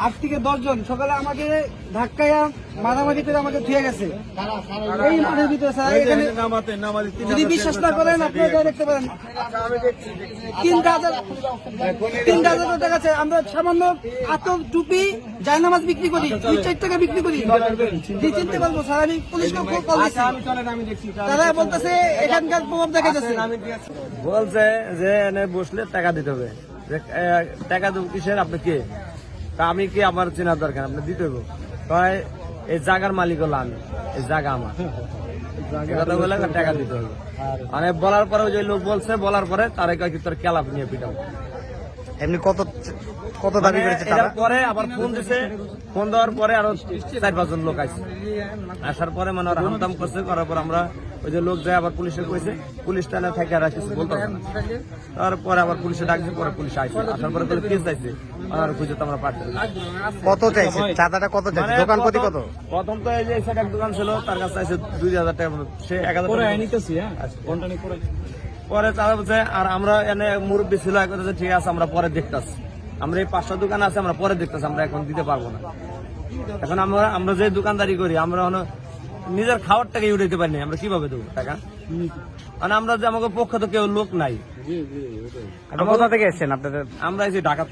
8 থেকে 10 জন সকালে আমাকে ধাক্কায়া মাঝামাঝি করে আমাকে ধুয়ে গেছে এই মাঠের ভিতরে। স্যার এখানে যদি বিশ্বাস না করেন আপনারা যাই দেখতে পারেন 3,000 টাকা আছে। আমরা সামান্য আতর টুপি জায়নামাজ বিক্রি করি 2-4 টাকা বিক্রি করি। যে চিনতে পারবো স্যার, আমি পুলিশকে কল দিচ্ছি, তারা বলতেছে এখানকার প্রভাব দেখা যাচ্ছে। বলছে যে এনে বসলে টাকা দিতে হবে। টাকা দেবো কিসের, আপনি কে? তা আমি কি, আমার চেনার দরকার, আপনি দিতে হবে। এই জায়গার মালিক হলো আমি, এই জায়গা আমার, কথা বলে টাকা দিতে হবে। মানে বলার পরে ওই যে লোক বলছে, বলার পরে তারা কি তোর ক্যালাপ নিয়ে পিটাও। এমনি কত দাবি করেছে তারা? পরে আবার ফোন দিছে, ফোন দেওয়ার পরে আরো 4-5 জন লোক আসছে। আসার পরে মানে ওরা হামতাম করছে, করার পর আমরা ওই যে লোক যায় আবার পুলিশে কইছে, পুলিশ টানা থাকে আর কিছু বলতে হবে না। তারপরে আবার পুলিশে ডাকছে, পরে পুলিশ আসছে, আসার পরে কেস চাইছে, আর খুঁজে তো আমরা পাচ্ছি। কত চাইছে চাঁদাটা, কত চাইছে? দোকান প্রতি কত? প্রথম তো এই যে এক দোকান ছিল, তার কাছে চাইছে 2,000 টাকা, সে 1,000 পরে তারা বলছে। আর আমরা এনে মুরব্বী ছিল, ঠিক আছে আমরা পরে দেখতেছি, আমরা এই 5টা দোকান আছে আমরা পরে দেখতেছি, আমরা এখন দিতে পারবো না। এখন আমরা যে দোকানদারি করি, আমরা নিজের খাওয়ার টাকা উঠাইতে পারিনি, আমরা কিভাবে দেবো টাকা? মানে আমরা যে আমাকে পক্ষ তো কেউ লোক নাই। কোথা থেকে এসেছেন আপনাদের? আমরা আইছি ঢাকা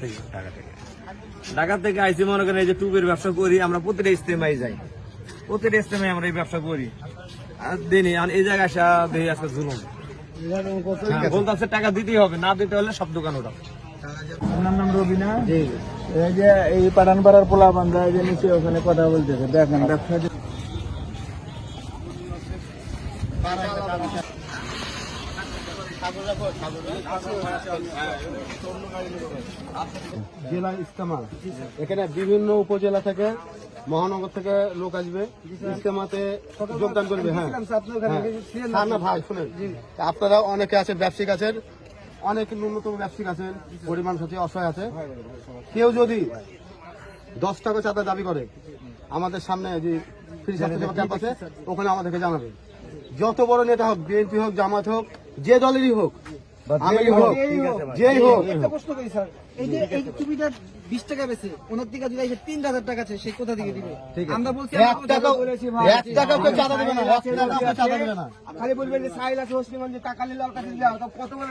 থেকে আইসি, মনে করেন এই যে টুপির ব্যবসা করি আমরা, প্রতিটা ইস্তেমাই যাই, প্রতিটা ইস্তেমাই আমরা এই ব্যবসা করি। আর দিনই এই জায়গায় আসা দেখি আজকে জুলুম বলতে টাকা দিতেই হবে, না দিতে হলে সব দোকান ওটা। আপনার নাম রবিনা? এই যে এই পাঠান পাড়ার পোলা বান্ধা যে নিচে ওখানে কথা বলতেছে, দেখেন ব্যবসা জেলা ইজতেমা। এখানে বিভিন্ন উপজেলা থেকে, মহানগর থেকে লোক আসবে ইজতেমাতে যোগদান করবে। হ্যাঁ না ভাই শুনেন, আপনারা অনেকে আছেন ব্যবসায়িক আছেন, অনেক ন্যূনতম ব্যবসায়িক আছেন, গরিব মানুষ আছে, অসহায় আছে। কেউ যদি 10 টাকা চাঁদা দাবি করে, আমাদের সামনে যে ফ্রি স্বাস্থ্য সেবা ক্যাম্প আছে ওখানে আমাদেরকে জানাবে। যত বড় নেতা হোক, বিএনপি হোক, জামাত হোক, যে দলেরই হোক, আমি হোক, যেই হোক। একটা প্রশ্ন করি স্যার, এই যে এই টুপিটা 20 টাকা বেচে, ওনার দিকে যদি 3,000 টাকা আছে, সে কোথা থেকে দিবে? আমরা বলছি 1 টাকা কেউ চাঁদা দেবে না, 1 টাকা কেউ চাঁদা দেবে না। খালি বলবেন যে সাইল আছে, হোসলিমান যে টাকা নিলে ওর কাছে দেওয়া, কত বড়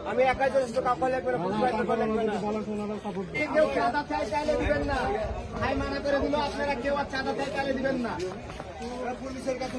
আমি একাই যথেষ্ট, কাপড় লাগবে না, কেউ চাঁদা চাই চাইলে দিবেন না। ভাই মানা করে দিল, আপনারা কেউ আর চাঁদা চাই চাইলে দিবেন না। পুলিশের কাছে